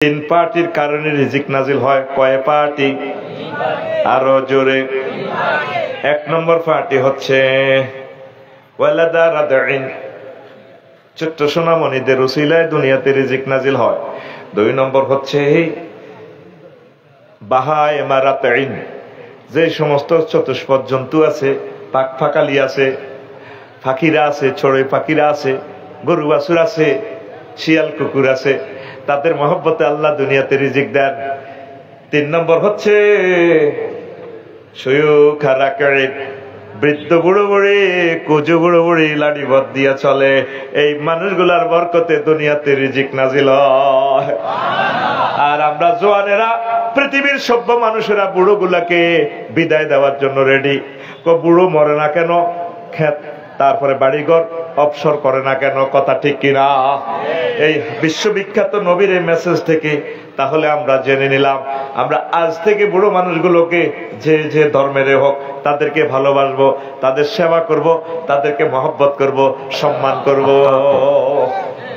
তিন পার্টির কারণে রিজিক নাজিল হয়। কয় পার্টি? আরো জোরে। এক নম্বর পার্টি হচ্ছে ওয়ালাদা রাদাইন, ছোট্ট সোনামণিদের উসিলায় দুনিয়াতে রিজিক নাজিল হয়। দুই নম্বর হচ্ছে বাহায়েমা রাতাইন, যে সমস্ত চতুষ্পদ জন্তু আছে, পাক ফাকালি আছে, ফাঁকিরা আছে, চড়ুই পাখিরা আছে, গরু বাছুর আছে, শিয়াল কুকুর আছে, তাদের মহব্বতে আল্লাহ দুনিয়াতে রিজিক দেন। তিন নম্বর হচ্ছে বৃদ্ধ বুড়ো বুড়ি, কুজু বুড়ো বুড়ি লাড়ি বদ দিয়া চলে, এই মানুষগুলার বরকতে দুনিয়াতে রিজিক নাজিল হয়। আর আমরা জোয়ানেরা, পৃথিবীর সভ্য মানুষেরা বুড়ো গুলাকে বিদায় দেওয়ার জন্য রেডি। বুড়ো মরে না কেন? ক্ষেত তারপরে বাড়িঘর অবসর করে না কেন? কথা ঠিক কিনা? এই বিশ্ববিখ্যাত নবীর এই মেসেজ থেকে তাহলে আমরা জেনে নিলাম, আমরা আজ থেকে বুড়ো মানুষগুলোকে যে যে ধর্মের হোক তাদেরকে ভালোবাসবো, তাদের সেবা করব, তাদেরকে মহব্বত করব, সম্মান করব,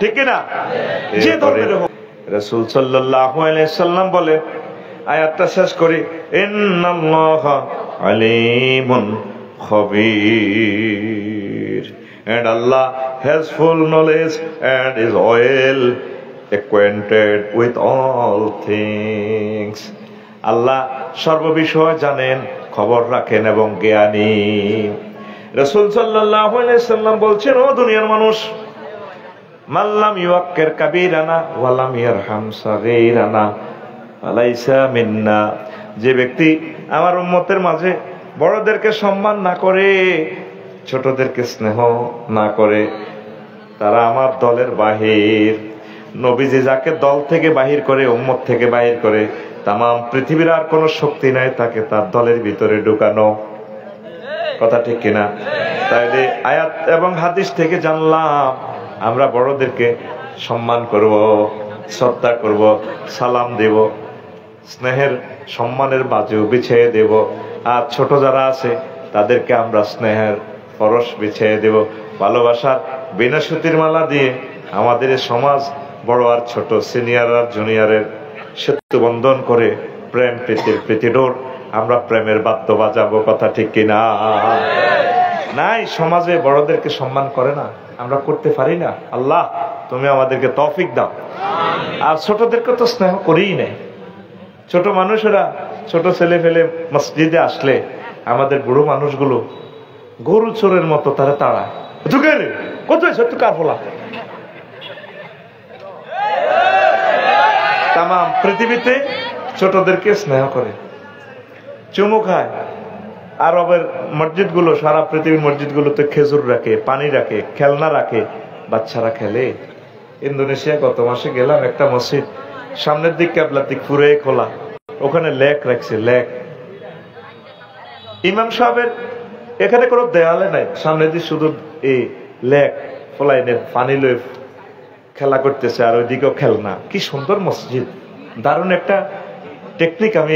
ঠিক কিনা? যে ধর্মের হোক। রাসূল সাল্লাল্লাহু আলাইহি সাল্লাম বলেন, আয়াতটা শেষ করি, ইন্নাল্লাহা আলিমুন খাবীর, and Allah has full knowledge and is well acquainted with all things. আল্লাহ সর্ববিষয় জানেন, খবর রাখেন এবং জ্ঞানী। রাসূল সাল্লাল্লাহু আলাইহি সাল্লাম বলছেন, ও দুনিয়ার মানুষ, মাল্লাম ইউক্কির কাবীরানা ওয়া লাম ইয়ারহাম সাগীরানা ফালাইসা মিন্না, যে ব্যক্তি আমার উম্মতের মাঝে বড়দেরকে সম্মান না করে, ছোটদেরকে স্নেহ না করে, তারা আমার দলের বাহির। নবীজি যাকে দল থেকে বাহির করে, উম্মত থেকে বাহির করে, তামাম পৃথিবীর আর কোন শক্তি নাই তাকে তার দলের ভিতরে ঢুকানো। কথা ঠিক কিনা? তাইলে আয়াত এবং হাদিস থেকে জানলাম আমরা বড়দেরকে সম্মান করব, শ্রদ্ধা করব, সালাম দেব, স্নেহের সম্মানের বাজু বিছিয়ে দেব। আর ছোট যারা আছে তাদেরকে আমরা স্নেহের পরশ বিছিয়ে দেব, ভালোবাসার বিনা সুতির মালা দিয়ে আমাদের সমাজ বড় আর ছোট, সিনিয়র আর জুনিয়রের সেতু বন্ধন করে প্রেম প্রীতির প্রীতিডোর আমরা প্রেমের বাদ্য বাজাবো। কথা ঠিক কিনা? নাই, সমাজে বড়দেরকে সম্মান করে না, আমরা করতে পারি না। আল্লাহ তুমি আমাদেরকে তৌফিক দাও। আর ছোটদেরকে তো স্নেহ করেই নেই। ছোট মানুষেরা, ছোট ছেলে ফেলে মসজিদে আসলে আমাদের বুড়ো মানুষগুলো গরু চোরের মতো তারা তাড়ায়, ঢুকে রে কোথায় ছোট্ট কাফলা। তামাম পৃথিবীতে ছোটদেরকে স্নেহ করে, চুমু খায়। আরবের মসজিদ গুলো, সারা পৃথিবীর মসজিদ গুলোতে খেজুর রাখে, পানি রাখে, খেলনা রাখে, বাচ্চারা খেলে। ইন্দোনেশিয়া গত মাসে গেলাম, একটা মসজিদ সামনের দিক কেবলার দিক পুরে খোলা, ওখানে লেক রাখছে, লেক। ইমাম সাহেবের এখানে কোনো দেয়ালে নাই, সামনে দিয়ে শুধু এই লেক, ফলাইনের পানি লয়ে খেলা করতেছে, আর ওইদিকেও খেলনা। কি সুন্দর মসজিদ, দারুণ একটা টেকনিক। আমি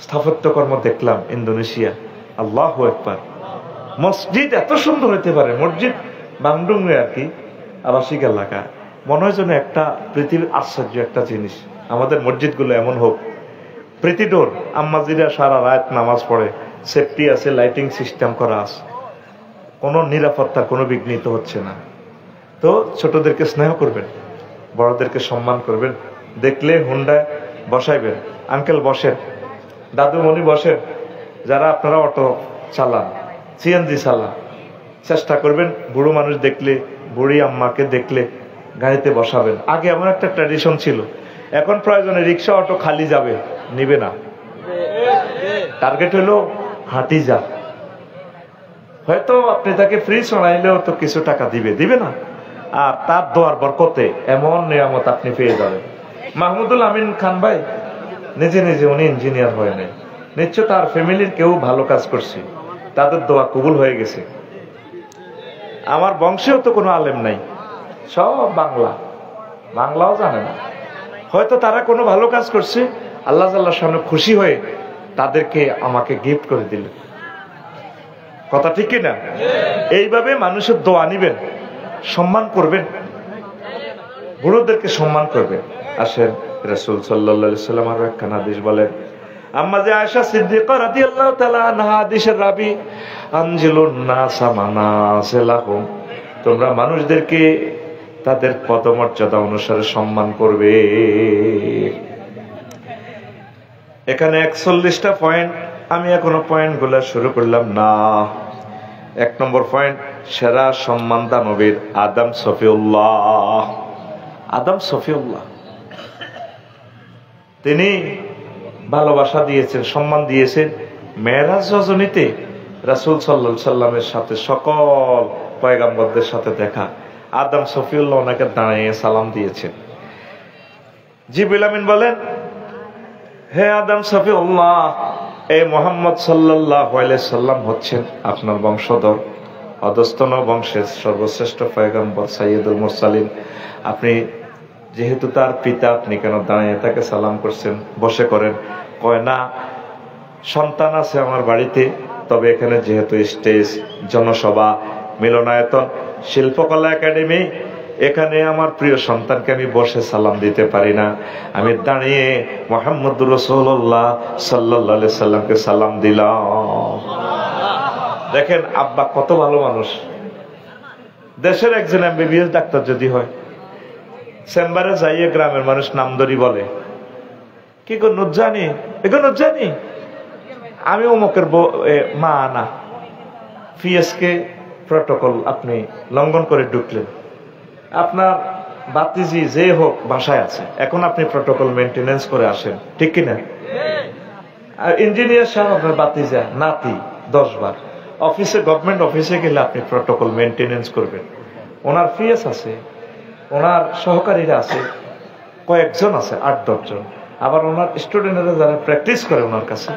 স্থাপত্য কর্ম দেখলাম ইন্দোনেশিয়া। আল্লাহু আকবার, মসজিদ এত সুন্দর হইতে পারে। মসজিদ বান্ডুং আর কি, আবাসিক এলাকা, মনে হয় যেন একটা পৃথিবীর আশ্চর্য একটা জিনিস। আমাদের মসজিদগুলো এমন হোক, প্রীতিডোর, আম্মাজিরা সারা রাত নামাজ পড়ে, সেফটি আছে, লাইটিং সিস্টেম করা আছে, কোনো নিরাপত্তার কোনো বিঘ্নিত হচ্ছে না। তো ছোটদেরকে স্নেহ করবেন, বড়দেরকে সম্মান করবেন। দেখলে হুন্ডায় বসাইবেন, আঙ্কেল বসেন, দাদুমণি বসেন। যারা আপনারা অটো চালান, সিএনজি চালান, চেষ্টা করবেন বুড়ো মানুষ দেখলে, বুড়ি আম্মাকে দেখলে গাড়িতে বসাবেন। আগে এমন একটা ট্র্যাডিশন ছিল, এখন প্রয়োজনে রিক্সা অটো খালি যাবে, নিবে না। টার্গেট হলো হাঁটি যা। হয়তো আপনি তাকে ফ্রি শোনাইলেও তো কিছু টাকা দিবে না, আর তার দোয়ার বরকতে এমন নিয়ামত আপনি পেয়ে যাবেন। মাহমুদুল আমিন খান ভাই নিজে নিজে, উনি ইঞ্জিনিয়ার হয়ে নেই, নিশ্চয় তার ফ্যামিলির কেউ ভালো কাজ করছে, তাদের দোয়া কবুল হয়ে গেছে। আমার বংশেও তো কোনো আলেম নাই, সব বাংলাও জানে না। হয়তো তারা কোনো ভালো কাজ করছে, আল্লাহ তাআলার সামনে খুশি হয়ে তাদেরকে আমাকে গিফট করে দিল। কথা ঠিক কিনা? এইভাবে মানুষের দোয়া নিবেন, সম্মান করবেন, বুড়োদেরকে সম্মান করবেন। আসেন রাসূল সাল্লাল্লাহু আলাইহি ওয়াসাল্লাম আর একখান হাদিস বলেন, আম্মা যে আয়েশা সিদ্দিকা রাদিয়াল্লাহু তাআলা আনহা হাদিসের রাবী, আনজিলুন নাসা মানাজিলাহুম, তোমরা মানুষদেরকে তাদের পদমর্যাদা অনুসারে সম্মান করবে। এখানে 41টা পয়েন্ট, আমি এখনো পয়েন্ট গুলা শুরু করলাম না। 1 নম্বর পয়েন্ট, সেরা সম্মান দানবীর আদম সফিউল্লাহ। আদম সফিউল্লাহ তিনি ভালোবাসা দিয়েছেন, সম্মান দিয়েছেন। মেরাজ রজনীতে রাসূল সাল্লাল্লাহু আলাইহি সাল্লামের সাথে সকল পয়গম্বরদের সাথে দেখা, আদম সফিউল্লাহ ওনাকে দাঁড়িয়ে সালাম দিয়েছেন। জিবরিল আমিন বলেন, হে আদম সফিউল্লাহ, এই মুহাম্মদ সাল্লাল্লাহু আলাইহি সাল্লাম হচ্ছেন আপনার বংশধর, অধস্তন বংশের সর্বশ্রেষ্ঠ পয়গম্বর সাইয়্যিদুল মুরসালিন। আপনি যেহেতু তার পিতা, আপনি কেন দাঁড়িয়ে তাকে সালাম করছেন? বসে করেন। কয় না, সন্তান আছে আমার বাড়িতে, তবে এখানে যেহেতু স্টেজ, জনসভা, মিলনায়তন, শিল্পকলা একাডেমি, এখানে আমার প্রিয় সন্তানকে আমি বসে সালাম দিতে পারি না, আমি দাঁড়িয়ে মুহাম্মদুর রাসূলুল্লাহ সাল্লাল্লাহু আলাইহি সাল্লামকে সালাম দিলাম। দেখেন আব্বা কত ভালো মানুষ। দেশের একজন এমবিবিএস ডাক্তার যদি হয়, চেম্বারে যাইয়ে গ্রামের মানুষ নাম ধরি বলে, কি গো নুরজানি, এগো নুরজানি, আমি অমুকের মা না। পিএসকে প্রটোকল আপনি লঙ্ঘন করে ঢুকলেন, আপনার বাতিজি যে হোক বাসায় আছে, এখন আপনি প্রটোকল মেনটেনেন্স করে আসেন, ঠিক কিনা? আর ইঞ্জিনিয়ার সাহেব আপনার বাতিজা নাতি 10 বার, অফিসে, গভর্নমেন্ট অফিসে গেলে আপনি প্রটোকল মেনটেনেন্স করবেন। ওনার পিএস আছে, ওনার সহকারীরা আছে, কয়েকজন আছে, 8-10 জন। আবার ওনার স্টুডেন্টরা যারা প্র্যাকটিস করে ওনার কাছে,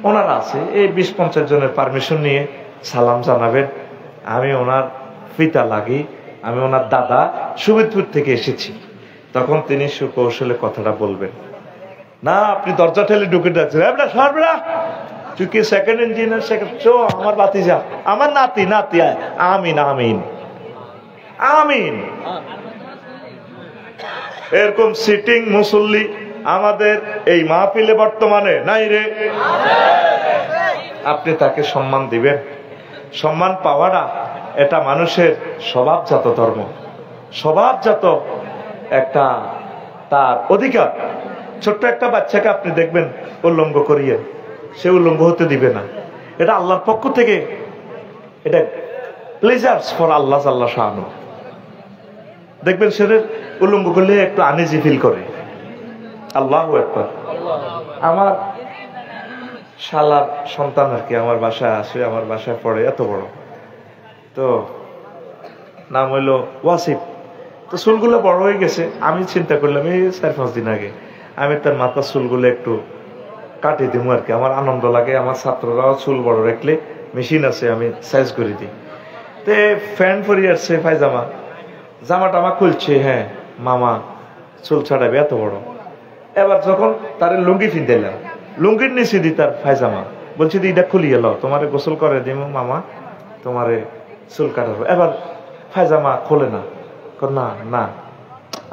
ওনারা আছে। এই 20-50 জনের পারমিশন নিয়ে সালাম জানাবেন, আমি ওনার পিতা লাগি, আমি ওনার দাদা সুবিদপুর থেকে এসেছি। তখন তিনি সুকৌশলে কথাটা বলবেন না, আপনি দরজা ঠেলে ঢুকে যাচ্ছেন, সরবরা তুই কি সেকেন্ড ইঞ্জিনিয়ার, সেকেন্ড চো, আমার বাতিজা, আমার নাতি, নাতি আমিন আমিন আমিন। এরকম সিটিং মুসল্লি আমাদের এই মাহফিলে বর্তমানে নাই রে। আপনি তাকে সম্মান দিবেন। সম্মান পাওয়াটা এটা মানুষের স্বভাবজাত ধর্ম, স্বভাবজাত একটা তার অধিকার। ছোট্ট একটা বাচ্চাকে আপনি দেখবেন উল্লঙ্গ করিয়ে, সে উল্লঙ্গ হতে দিবে না। এটা আল্লাহর পক্ষ থেকে, এটা প্লেজার্স ফর আল্লাহ আল্লাহ শাহানু। দেখবেন সে উল্লঙ্গ করলে একটু আনইজি ফিল করে। আল্লাহু আকবার। আমার শালার সন্তান আর কি আমার বাসায় আসে, আমার বাসায় পড়ে, এত বড়, তো নাম হইলো ওয়াসিফ। তো চুলগুলো বড় হয়ে গেছে, আমি চিন্তা করলাম এই 4-5 দিন আগে আমি তার মাথার চুলগুলো একটু কাটি দিব আর কি। আমার আনন্দ লাগে, আমার ছাত্ররাও চুল বড় রাখলে মেশিন আছে, আমি সাইজ করে দিই। তো ফ্যান পরিয়ে আসছে, পায়জামা, জামা টামা খুলছে, হ্যাঁ মামা চুল ছাড়াবে এত বড়। এবার যখন তার লুঙ্গি ফিনতেলাম, লুঙ্গির নিচে দি তার পায়জামা, বলছি দি এটা খুলিয়ে লো, তোমারে গোসল করে দিব মামা, তোমারে চুল কাটাবো। এবার পায়জামা খোলে না, না না।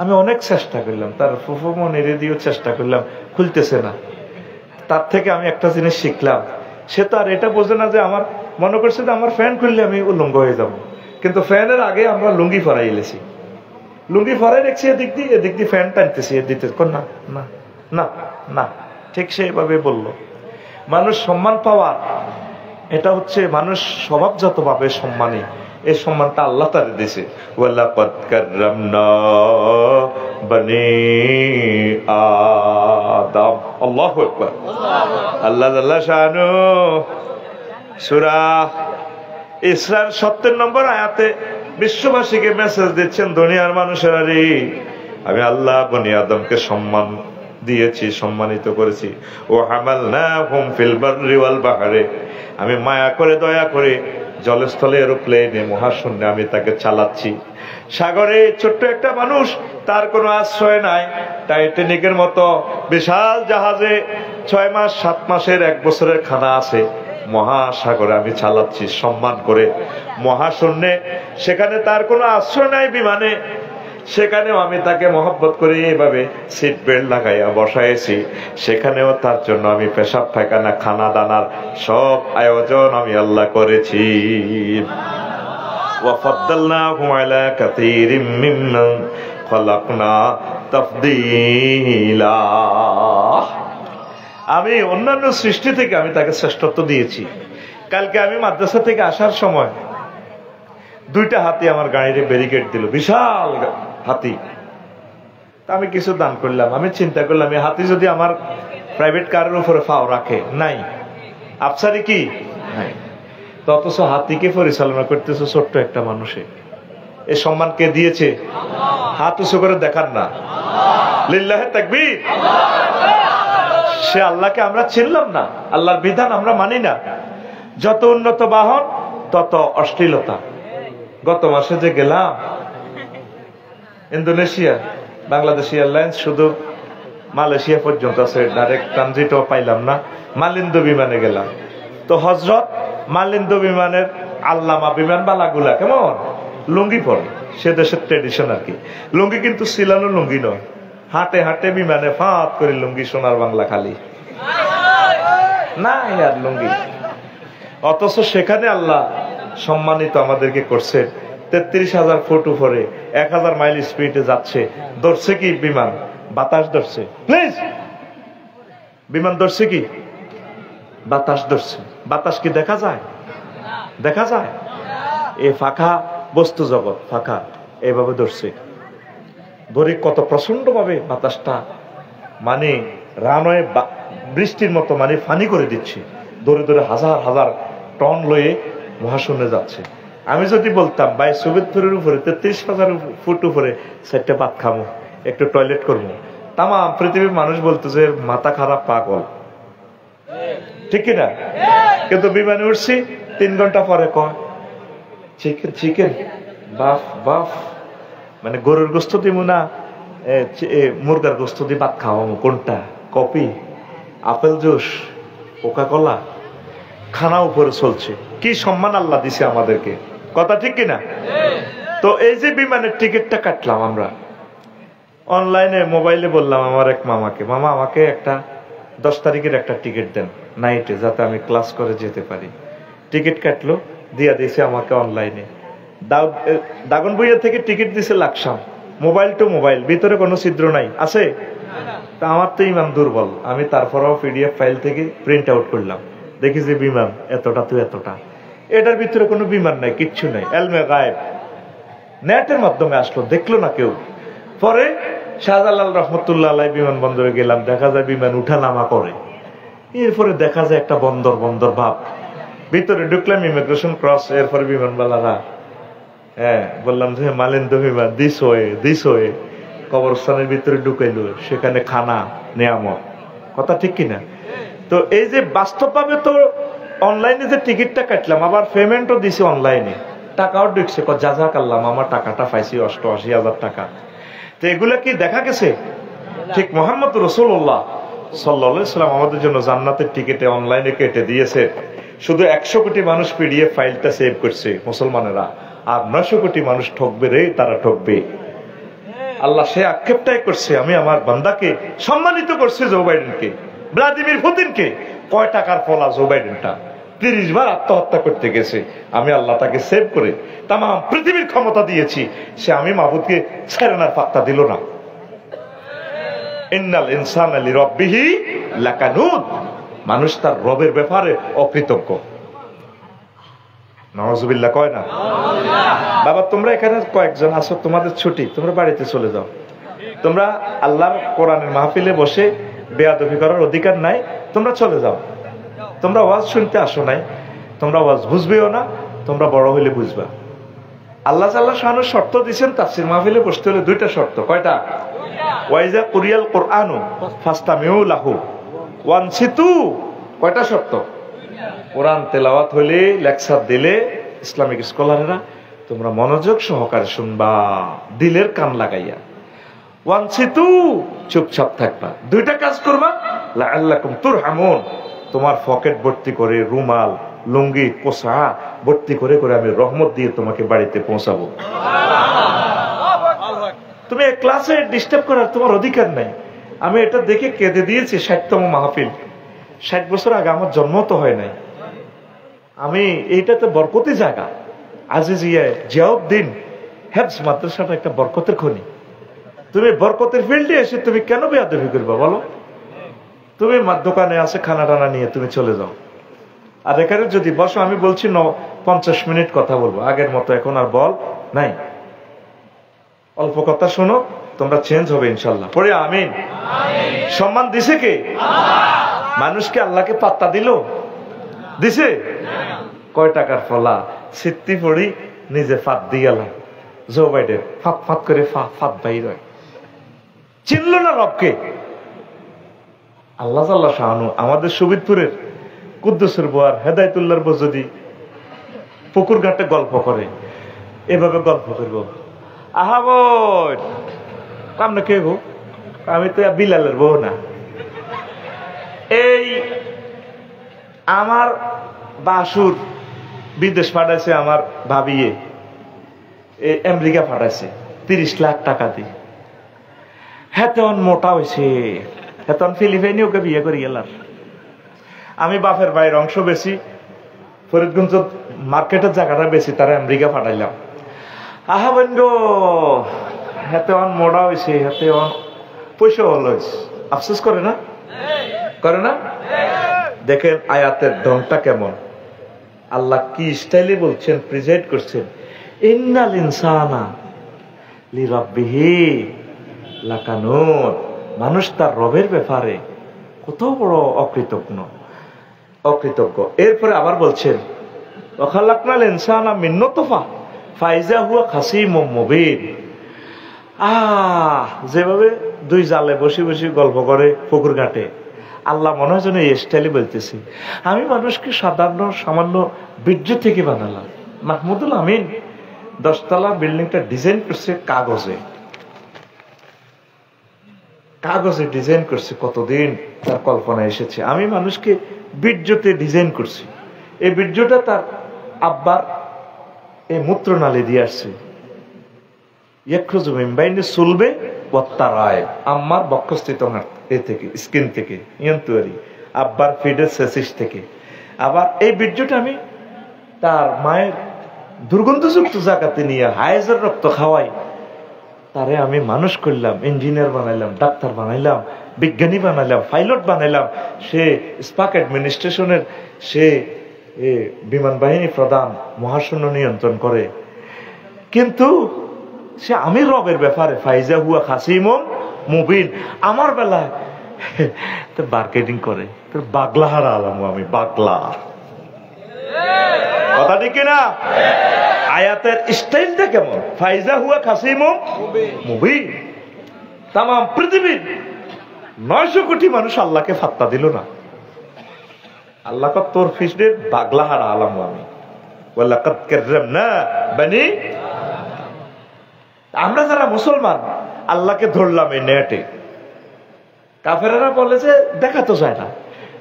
আমি অনেক চেষ্টা করলাম, তার ফুফু মনিরে দিয়েও চেষ্টা করলাম, খুলতেছে না। তার থেকে আমি একটা জিনিস শিখলাম, সে তো আর এটা বোঝে না যে আমার, মনে করছে যে আমার ফ্যান খুললে আমি উলঙ্গ হয়ে যাব, কিন্তু ফ্যানের আগে আমরা লুঙ্গি ফরাই এলেছি, লুঙ্গি ফরাই রেখেছি এদিক দিয়ে ফ্যান টানতেছি এদিক দিয়ে। না না না না, ঠিক সেইভাবে বললো। মানুষ সম্মান পাওয়ার এটা হচ্ছে মানুষ স্বভাবজাত ভাবে সম্মানী, এই সম্মানটা আল্লাহ তাআলা দিয়েছে। ওয়ালাকাদ কাররামনা বনি আদম। আল্লাহু আকবার। আল্লাহ জাল্লা শানু সূরা ইসরার 70 নম্বর আয়াতে বিশ্ববাসীকে মেসেজ দিচ্ছেন, দুনিয়ার মানুষেরা রে, আমি আল্লাহ বনি আদমকে সম্মান দিয়েছি, সম্মানিত করেছি। ও হামালনাহুম ফিল বাররি ওয়াল বাহরে, আমি মায়া করে দয়া করে জলস্থলে, এরোপ্লেনে, মহাশূন্যে আমি তাকে চালাচ্ছি। সাগরে ছোট্ট একটা মানুষ, তার কোনো আশ্রয় নাই, টাইটানিকের মতো বিশাল জাহাজে 6 মাস 7 মাসের 1 বছরের খানা আছে, মহাসাগরে আমি চালাচ্ছি সম্মান করে। মহাশূন্যে, সেখানে তার কোনো আশ্রয় নাই বিমানে, সেখানেও আমি তাকে মহব্বত করে এইভাবে সিট বেল্ট লাগাইয়া বসাইছি। সেখানেও তার জন্য আমি পেশাব পায়খানা খানা দানার সব আয়োজন আমি আল্লাহ করেছি। ওয়াফাদ্দালনাহু আলা কাসীরিম মিম্মান খালাকনা তাফদীলা। আমি অন্যান্য সৃষ্টি থেকে আমি তাকে শ্রেষ্ঠত্ব দিয়েছি। কালকে আমি মাদ্রাসা থেকে আসার সময় দুইটা হাতি আমার গাড়িতে ব্যারিকেড দিল, বিশাল হাতি। তা আমি কিছু দান করলাম। আমি চিন্তা করলাম এই হাতি যদি আমার প্রাইভেট কারের উপরে পাও রাখে, নাই আফসারি কি নাই, তো অথচ হাতিকে পরিচালনা করতেছে ছোট্ট একটা মানুষে। এই সম্মান কে দিয়েছে? হাত উঁচু করে দেখান না, লিল্লাহে তাকবীর। সে আল্লাহকে আমরা চিনলাম না, আল্লাহর বিধান আমরা মানি না। যত উন্নত বাহন তত অশ্লীলতা। গত মাসে যে গেলাম ইন্দোনেশিয়া, বাংলাদেশ এয়ারলাইন্স শুধু মালয়েশিয়া পর্যন্ত আছে, ডাইরেক্ট ট্রানজিটও পাইলাম না। মালিন্দু বিমানে গেলাম, তো হজরত মালিন্দু বিমানের আল্লামা বিমান বালাগুলা কেমন লুঙ্গি পরে, সে দেশের ট্রেডিশন আর কি। লুঙ্গি কিন্তু সিলানো লুঙ্গি নয়, হাঁটে হাঁটে বিমানে ফাঁত করে লুঙ্গি, সোনার বাংলা খালি না আর লুঙ্গি। অথচ সেখানে আল্লাহ সম্মানিত আমাদেরকে করছে। 33,000 ফুট উপরে 1000 মাইল স্পিডে যাচ্ছে। ধরছে কি বিমান? বাতাস ধরছে। প্লিজ, বিমান ধরছে কি? বাতাস ধরছে। বাতাস কি দেখা যায়? দেখা যায়? এই ফাঁকা বস্তু জগৎ ফাঁকা, এইভাবে ধরছে। ধরে কত প্রচন্ড ভাবে বাতাসটা মানে রানওয়ে বৃষ্টির মতো মানে ফানি করে দিচ্ছে। ধরে ধরে হাজার হাজার টন লয়ে মহাশূন্যে যাচ্ছে। আমি যদি বলতাম ভাই সুবেদপুরের উপরে 33,000 ফুট উপরে 4টা ভাত খামো, একটু টয়লেট করবো, তাম পৃথিবীর মানুষ বলতেছে মাথা খারাপ, পাগল, ঠিক কিনা? কিন্তু বিমানে উঠছি 3 ঘন্টা পরে কয় চিকেন চিকেন, বাফ বাফ, মানে গরুর গোস্ত দিব না মুরগার গোস্ত দিয়ে ভাত খাওয়াবো, কোনটা? Coffee, apple juice, Coca Cola, খানা উপরে চলছে। কি সম্মান আল্লাহ দিছে আমাদেরকে, কথা ঠিক কিনা? তো এই যে বিমানের টিকিটটা কাটলাম আমরা অনলাইনে, মোবাইলে বললাম আমার এক মামাকে, মামা আমাকে একটা 10 তারিখের একটা টিকিট দেন নাইটে, যাতে আমি ক্লাস করে যেতে পারি। টিকিট কাটলো, দিয়া দিয়েছে আমাকে অনলাইনে। দাগন বইয়া থেকে টিকিট দিছে লাকসাম, মোবাইল টু মোবাইল, ভিতরে কোনো ছিদ্র নাই, আছে? তা আমার তো ইমান দুর্বল, আমি তারপরেও পিডিএফ ফাইল থেকে প্রিন্ট আউট করলাম, দেখি যে বিমান এতটা তো এতটা, এটার ভিতরে কোনো বিমান নাই, কিচ্ছু নাই, এলমে গায়েব। নেটের মাধ্যমে আসলো, দেখলো না কেউ। পরে শাহজালাল রহমতুল্লাহ আলাই বিমানবন্দরে গেলাম, দেখা যায় বিমান উঠা নামা করে। এরপরে দেখা যায় একটা বন্দর বন্দর ভাব। ভিতরে ঢুকলাম, ইমিগ্রেশন ক্রস, এরপরে বিমানবালারা বললাম যে মালিন্দু বিমান দিস হয়ে কবরস্থানের ভিতরে ঢুকাইলো, সেখানে খানা নেয়ামত, কথা ঠিক কিনা? তো এই যে বাস্তবভাবে তো অনলাইনে যে টিকিটটা কাটলাম, আবার পেমেন্টও দিছি অনলাইনে, টাকাও ঢুকছে, জাযাক আল্লাহ, আমার টাকাটা পাইছি 88,000 টাকা। তো এগুলা কি দেখা গেছে? ঠিক মুহাম্মদ রাসূলুল্লাহ সাল্লাল্লাহু আলাইহি ওয়াসাল্লাম আমাদের জন্য জান্নাতের টিকিটে অনলাইনে কেটে দিয়েছে। শুধু 100 কোটি মানুষ পিডিএফ ফাইলটা সেভ করছে মুসলমানেরা, আর 900 কোটি মানুষ ঠকবে রে, তারা ঠকবে। আল্লাহ সে আক্ষেপটাই করছে, আমি আমার বান্দাকে সম্মানিত করছি, জো বাইডেনকে, ভ্লাদিমির পুতিনকে। কয় টাকার ফলা জো বাইডেনটা 30 বার আত্মহত্যা করতে গেছে, আমি আল্লাহ তাকে সেভ করে তাম পৃথিবীর ক্ষমতা দিয়েছি, সে আমি মাহবুদকে ছেড়ানোর পাত্তা দিল না। ইন্নাল ইনসানা লিরাব্বিহি লাকানুদ, মানুষ তার রবের ব্যাপারে অকৃতজ্ঞ। নাউযুবিল্লাহ কয় না? বাবা তোমরা এখানে কয়েকজন আছো, তোমাদের ছুটি, তোমরা বাড়িতে চলে যাও। তোমরা আল্লাহর কোরআনের মাহফিলে বসে বেয়াদবি করার অধিকার নাই, তোমরা চলে যাও। তোমরা ওয়াজ শুনতে আসো নাই, তোমরা ওয়াজ বুঝবেও না, তোমরা বড় হইলে বুঝবা। আল্লাহ শাহানুর শর্ত দিচ্ছেন তাফসীর মাহফিলে বসতে হলে 2টা শর্ত। কয়টা? ওয়াইজা কুরিয়াল কোরআনু ফাস্তামিউ লাহু ওয়ানসিতু। কয়টা শর্ত? কোরআন তেলাওয়াত হইলে, লেকচার দিলে, ইসলামিক স্কলারেরা তোমরা মনোযোগ সহকারে শুনবা, দিলের কান লাগাইয়া। ওয়ানসিতু, চুপচাপ থাকবা। 2টা কাজ করবা, লাআল্লাকুম তুরহামুন, তোমার পকেট ভর্তি করে রুমাল, লুঙ্গি, কোসা ভর্তি করে করে আমি রহমত দিয়ে তোমাকে বাড়িতে পৌঁছাবো। তুমি এই ক্লাসে ডিস্টার্ব করার তোমার অধিকার নাই। আমি এটা দেখে কেঁদে দিয়েছি 60তম মাহফিল। 60 বছর আগে আমার জন্ম তো হয় নাই। আমি এইটাতে বরকতি জায়গা। আজিজিয়া জিয়াউদ্দিন হেফজ মাদ্রাসাটা একটা বরকতের খনি। তুমি বরকতের ফিল্ডে এসে তুমি কেন বেয়াদবি করবা বলো? তুমি দোকানে আছে খানা টানা নিয়ে তুমি চলে যাও। আর এখানে যদি বসো, আমি বলছি 50 মিনিট কথা বলবো, আগের মতো এখন আর বল নাই। অল্প কথা শোনো, তোমরা চেঞ্জ হবে ইনশাল্লাহ। পড়ে আমিন। সম্মান দিছে কে? মানুষকে আল্লাহকে পাত্তা দিছে? কয় টাকার ফলা সিদ্ধি পড়ি নিজে ফাঁদ দিয়ে গেলাম। জো বাইডেন ফাঁত ফাঁত করে ফাঁদ বাইর হয়। চিনল না রবকে। আল্লাহ আল্লাহ শাহানু আমাদের সুবিদপুরের কুদ্দুসের বোয়ার হেদায়তুল্লাহর বউ যদি পুকুর ঘাটে গল্প করে, এভাবে গল্প করব, আহা বোন আমরা কে গো? আমি তো বিলালের বউ না। এই আমার বাসুর বিদেশ পাঠাইছে, আমার ভাবিয়ে আমেরিকা পাঠাইছে 30 লাখ টাকা দিয়ে। হেতন মোটা হয়েছে, হেতন ফিলিপাইনি ওকে বিয়ে করে গেলাম। আমি বাপের ভাইয়ের অংশ বেশি, ফরিদগঞ্জ মার্কেটের জায়গাটা বেশি, তারা আমেরিকা পাঠাইলাম। আহা বন্ধু হেতন মোটা হয়েছে, হেতন পয়সা হল হয়েছে। আফসোস করে না? করে না? দেখেন আয়াতের ঢংটা কেমন। আল্লাহ কি স্টাইলে বলছেন, প্রেজেন্ট করছেন। ইন্নাল ইনসানা লিরাব্বিহি লাকানুত। মানুষ তার রবের ব্যাপারে কত বড় অকৃতজ্ঞ। এরপরে আবার বলছেন ওয়াখালাকনাল ইনসানা মিন নুতফা ফাইজা হুয়া খাসিমুম মুবিন। যেভাবে দুই জালে বসে বসে গল্প করে পুকুর ঘাটে, আল্লাহ মনে হয় যেন এই স্টাইলে বলতেছি, আমি মানুষকে সামান্য বীর্য থেকে বানালাম। মাহমুদুল আমিন 10 তলা বিল্ডিংটা ডিজাইন করছে কাগজে ডিজাইন করছে। কতদিন তার কল্পনা এসেছে। আমি মানুষকে বীর্যতে ডিজাইন করছি। এই বীর্যটা তার আব্বার এই মূত্রনালী দিয়ে আসছে। চলবে আম্মার বক্ষস্থিত থেকে স্কিন থেকে আব্বার ফিডের সেসিস থেকে। আবার এই বীর্যটা আমি তার মায়ের দুর্গন্ধযুক্ত জায়গাতে নিয়ে হাইজের রক্ত খাওয়াই, তারে আমি মানুষ করলাম, ইঞ্জিনিয়ার বানাইলাম, ডাক্তার বানাইলাম, বিজ্ঞানী বানাইলাম, পাইলট বানাইলাম। সে স্পাক অ্যাডমিনিস্ট্রেশনের সে বিমান বাহিনী প্রধান, মহাশূন্য নিয়ন্ত্রণ করে। কিন্তু সে আমি রবের ব্যাপারে ফাইজা হুয়া খাসিমুম মুবিন, আমার বেলায় তো মার্কেটিং করে। তোর বাগলা হারা আলাম আমি, বাগলা। কথা ঠিক কিনা? আয়াতের স্টাইলটা কেমন? ফাইজা হুয়া খাসিমুম মুবিন। তাম পৃথিবীর 900 কোটি মানুষ আল্লাহকে ফাত্তা দিল না। আল্লাহ তোর ফিসদের বাগলা হারা আলাম আমি। ওয়ালাকাদ কাররামনা বানি। আমরা যারা মুসলমান আল্লাহকে ধরলাম এই নেটে, কাফেরেরা বলে যে দেখা তো যায় না।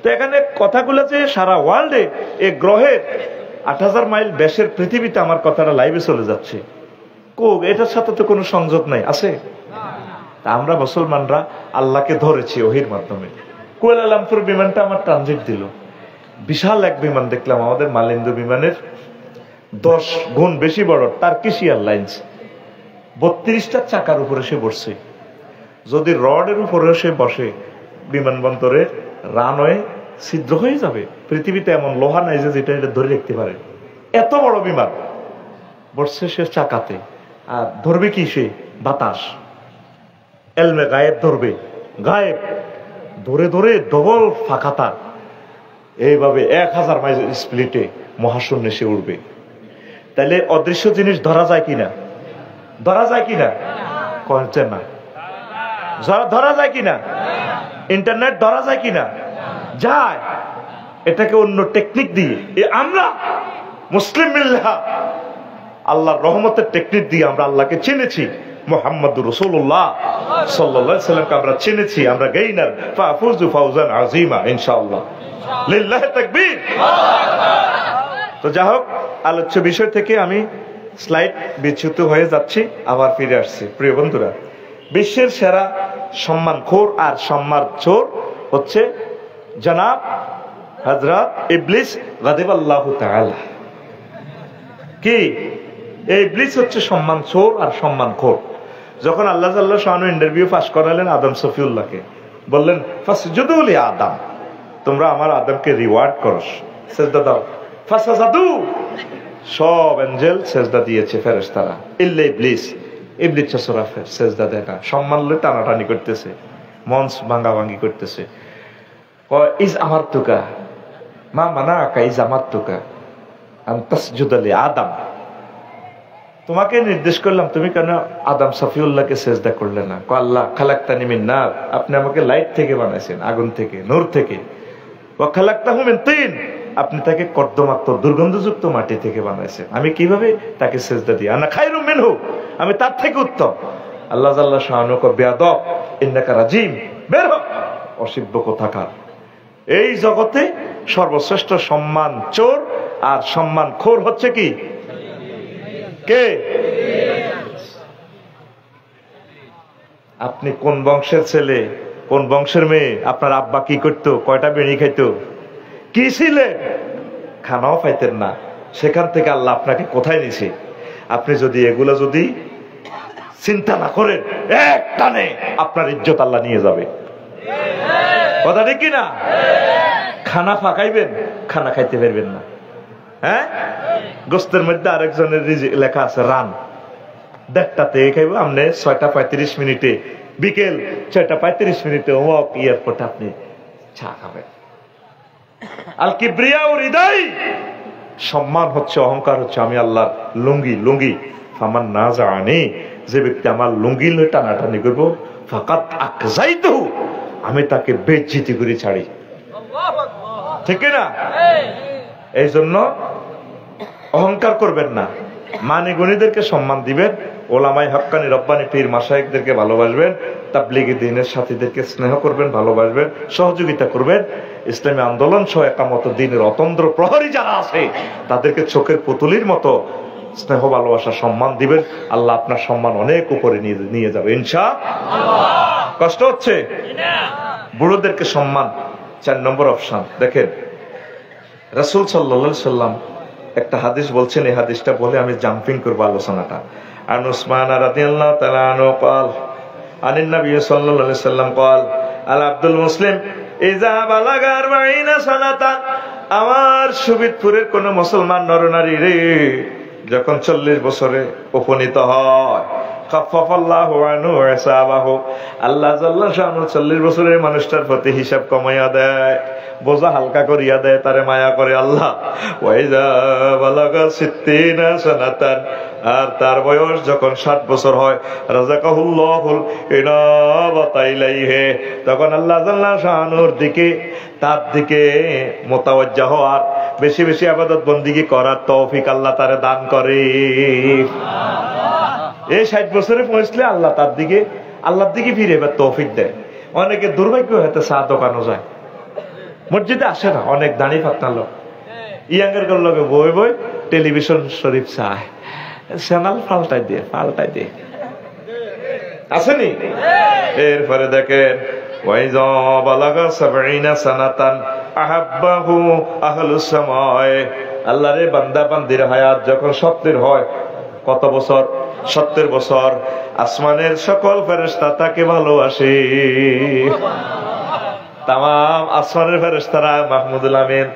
তো এখানে কথাগুলো যে সারা ওয়ার্ল্ডে এই গ্রহের 8000 মাইল ব্যাসের পৃথিবীতে আমার কথাটা লাইভে চলে যাচ্ছে। এটার সাথে তো কোনো সংযোগ নাই, আছে? আমরা মুসলমানরা আল্লাহকে ধরেছি ওহির মাধ্যমে। কুয়ালালামপুর বিমানটা আমার ট্রানজিট দিল। বিশাল এক বিমান দেখলাম, আমাদের মালিন্দু বিমানের 10 গুণ বেশি বড়, টার্কিশ এয়ারলাইন্স। 32টা চাকার উপরে সে বসছে। যদি রডের উপরে সে বসে, বিমানবন্দরের রানওয়ে ছিদ্র হয়ে যাবে। পৃথিবীতে এমন লোহা নাই যে যেটা এটা ধরে রাখতে পারে। এত বড় বিমান বসছে সে চাকাতে। আর ধরবে কি সে? বাতাস। এলমে গায়েব ধরবে, গায়েব ধরে ধরে ডবল ফাঁকাতা এইভাবে 1000 মাইল স্পিডে মহাশূন্যে সে উঠবে। তাহলে অদৃশ্য জিনিস ধরা যায় কিনা? ধরা যায় কিনা? করছে না। ধরা যায় কিনা? ইন্টারনেট ধরা যায় কিনা? যায়। এটাকে অন্য টেকনিক দিয়ে আমরা মুসলিম মিল্লাহ আল্লাহর রহমতের টেকনিক দিয়ে আমরা আল্লাহকে চিনেছি। মুহাম্মদুর রাসূলুল্লাহ সাল্লাল্লাহু আলাইহি ওয়াসাল্লামকে আমরা চিনেছি। আমরা গেইনার ফাফুজু ফাওজান আযীমা ইনশাআল্লাহ। লিল্লাহি তাকবীর। তো যাই হোক, আলোচ্য বিষয় থেকে আমি স্লাইড বিচ্যুত হয়ে যাচ্ছি, আবার ফিরে আসছি। প্রিয় বন্ধুরা, বিশ্বের সেরা সম্মানখোর আর সম্মান চোর হচ্ছে জনাব হযরত ইবলিস গাদিবাল্লাহু তাআলা। কি এই ইবলিস হচ্ছে সম্মান চোর আর সম্মানখোর। যখন আল্লাহ জাল্লাহু শাআনু ইন্টারভিউ পাস করালেন আদম সফিউল্লাহকে, বললেন ফাসজুদু লি আদম, তোমরা আমার আদমকে রিওয়ার্ড করো, সেজদা দাও। ফাসাজাদু, সব এঞ্জেল সেজদা দিয়েছে, ফেরেশতারা, ইল্লা ইবলিস। ইবলিস চোরা সেজদা দেয় না, সম্মান লয়ে টানাটানি করতেছে, মঞ্চ ভাঙ্গাভাঙ্গি করতেছে। ইজ আমারতুকা মা মানাকা ইজ আমারতুকা আন তাসজুদা লি আদম, তোমাকে নির্দেশ করলাম, তুমি কেন আদম সফিউল্লাহকে সেজদা করলে না? আল্লাহ খালাকতানি মিন নার, আপনি আমাকে লাইট থেকে বানাইছেন, আগুন থেকে, নূর থেকে। ওয়া খালাকতাহু মিন তিন, আপনি তাকে কর্দমাক্ত দুর্গন্ধযুক্ত মাটি থেকে বানাইছেন, আমি কিভাবে তাকে সেজদা দিই? আনা খায়রুম মিনহু, আমি তার থেকে উত্তম। আল্লাহ জাল্লা শাআনু কয় বিয়াদব ইন্নাকা রাজিম, বের হ অসিব্য কোথাকার। এই জগতে সর্বশ্রেষ্ঠ সম্মান চোর আর সম্মান খোর হচ্ছে কি? কে? আপনি কোন বংশের ছেলে, কোন বংশের মেয়ে? আপনার আব্বা কি করতো? কয়টা বিড়ি খাইতো? কি ছিলেন? খানাও পাইতেন না। সেখান থেকে আল্লাহ আপনাকে কোথায় নিছে? আপনি যদি এগুলো যদি চিন্তা না করেন, এক টানে আপনার ইজ্জত আল্লাহ নিয়ে যাবে। কথা ঠিক কিনা? খানা ফাঁকাইবেন, খানা খাইতে পারবেন না। হ্যাঁ, গোস্তের মধ্যে আরেকজনের লেখা আছে রান, 1:30 খাইব, আপনি 6:35 বিকেল 6:35 অমুক এয়ারপোর্টে আপনি চা খাবেন। আল কিবরিয়া ও হৃদয়, সম্মান হচ্ছে, অহংকার হচ্ছে আমি আল্লাহর লুঙ্গি। লুঙ্গি ফামান না জানি, যে ব্যক্তি আমার লুঙ্গি লয়ে টানাটানি করবো, ফাকাত আকযাইতু, আমি তাকে বেজ্জিতি করে ছাড়ি। ঠিক না? এই জন্য অহংকার করবেন না, মানে গণীদেরকে সম্মান দিবেন, ওলামায়ে হক্কানি রব্বানি পীর মাশায়েখদেরকে ভালোবাসবেন, তাবলীগী দ্বীনের সাথীদেরকে স্নেহ করবেন, ভালোবাসবেন, সহযোগিতা করবেন। ইসলামী আন্দোলন সহ একামত দ্বীনের অতন্দ্র প্রহরী যারা আছে তাদেরকে চোখের পুতুলির মতো স্নেহ, ভালোবাসা, সম্মান দিবেন। আল্লাহ আপনার সম্মান অনেক উপরে নিয়ে যাবে ইনশাআল্লাহ। কষ্ট হচ্ছে? বুড়োদেরকে সম্মান 4 নম্বর অপশন। দেখেন রাসূল সাল্লাল্লাহু আলাইহি সাল্লাম একটা হাদিস বলছেন, এই হাদিসটা বলে আমি জাম্পিং করব আলোচনাটা। আন উসমান রাদিয়াল্লাহু তাআলা আনহু قال عن النبي صلى الله عليه وسلم قال العبد المسلم اذا بلغ 40 سنه, আমার সুবিদপুরের কোন মুসলমান নরনারী রে যখন 40 বছরে উপনীত হয়, খাফফাল্লাহু আনহু হিসাবাহু, আল্লাহ জাল্লা শাআনু 40 বছরের মানুষটার প্রতি হিসাব কমাইয়া দেয়, বোঝা হালকা করিয়া দেয়, তারে মায়া করে আল্লাহ। ওয়াইজা বালাগা 60 সানাতান, আর তার বয়স যখন 60 বছর হয়, রাযাকাহুল্লাহুল ইনাবাতা ইলাইহি, তখন আল্লাহ জাল্লা শাআনুর দিকে, তার দিকে মুতাওয়াজ্জা হওয়ার, বেশি বেশি ইবাদত বন্দেগী করার তৌফিক আল্লাহ তারে দান করে। এই 60 বছরে পৌঁছলে আল্লাহ তার দিকে, আল্লাহর দিকে ফিরে এবার তৌফিক দেয়। অনেকে দুর্ভাগ্য হতে চা দোকানও যায়, মসজিদে আসে না, অনেক দাঁড়িয়ে ফাটনা লোক ইয়াঙ্গের লগে বই বই টেলিভিশন শরীফ চায়, চ্যানেল পাল্টাই দিয়ে আসেনি। এরপরে দেখেন ওয়াইজা বালাগা 70 সানাতান আহাব্বাহু আহলুস সামায়ে, আল্লাহর বান্দা বান্দির হায়াত যখন 70 হয়, কত বছর? 70 বছর। আসমানের সকল ফেরেশতা তাকে ভালোবাসে, তামাম আসমানের ফেরেশতারা মাহমুদুল আমিন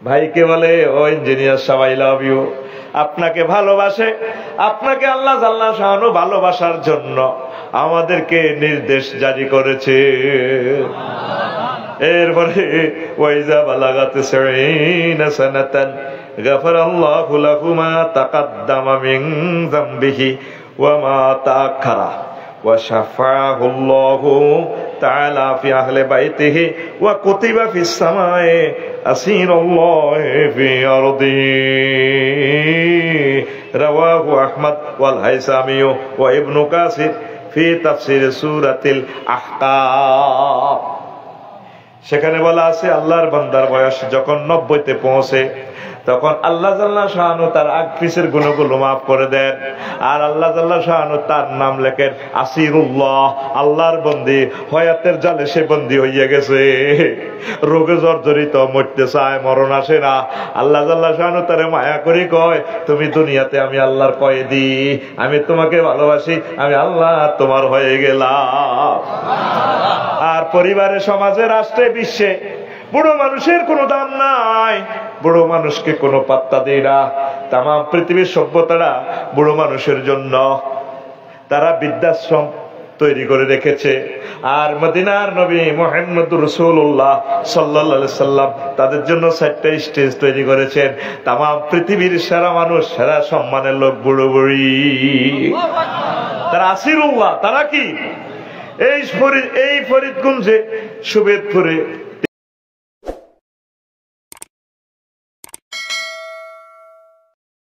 ভাইকে বলে, ও ইঞ্জিনিয়ার সাহেব আই লাভ ইউ, আপনাকে ভালোবাসে। আপনাকে আল্লাহ জাল্লা শাআনু ভালোবাসার জন্য আমাদেরকে নির্দেশ জারি করেছে। এরপরে ওয়াইজা বালাগাত 70 সানাতান গাফারাল্লাহু লাহু মা তাকাদ্দামা মিন যামবিহি ওয়া মা তাআখারা ওয়া শাফাআহুল্লাহু তাআলা ফি আহলি বাইতিহি ওয়া কুতিবা ফিস সামায়ে আসীরুল্লাহি ফি আরদি। রাওয়াহু আহমদ ওয়াল হাইসামি ওয়া ইবনু কাসির ফি তাফসীর সূরাতিল আহকাফ। সেখানে বলা আছে আল্লাহর বান্দার বয়স যখন 90-তে পৌঁছে তখন আল্লাহ জাল্লা শাহানু তার আগ পিছের গুণগুলো মাফ করে দেন। আর আল্লাহ জাল্লা শাহানু তার নাম লেখেন আসিরুল্লাহ, আল্লাহর বন্দী। হয়াতের জালে সে বন্দী হইয়া গেছে, রোগে জর্জরিত, মরতে চায়, মরণ আসে না। আল্লাহ জাল্লা শাহানু তারে মায়া করি কয়, তুমি দুনিয়াতে আমি আল্লাহর কয়েদি, আমি তোমাকে ভালোবাসি, আমি আল্লাহ তোমার হয়ে গেলাম। আর পরিবারে, সমাজে, রাষ্ট্রে, বিশ্বে বুড়ো মানুষের কোনো দাম নাই, বুড়ো মানুষকে কোনো পাত্তা দেয় না। তাম পৃথিবীর সভ্যতারা বুড়ো মানুষের জন্য তারা বৃদ্ধাশ্রম তৈরি করে রেখেছে। আর মদিনার নবী মুহাম্মদুর রাসূলুল্লাহ সাল্লাল্লাহু আলাইহি সাল্লাম তাদের জন্য 4টা স্টেজ তৈরি করেছেন। তাম পৃথিবীর সেরা মানুষ, সেরা সম্মানের লোক বুড়ো বুড়ি, তারা আসিরুল্লাহ। তারা কি? এই ফরিদগঞ্জে, সুবেদপুরে,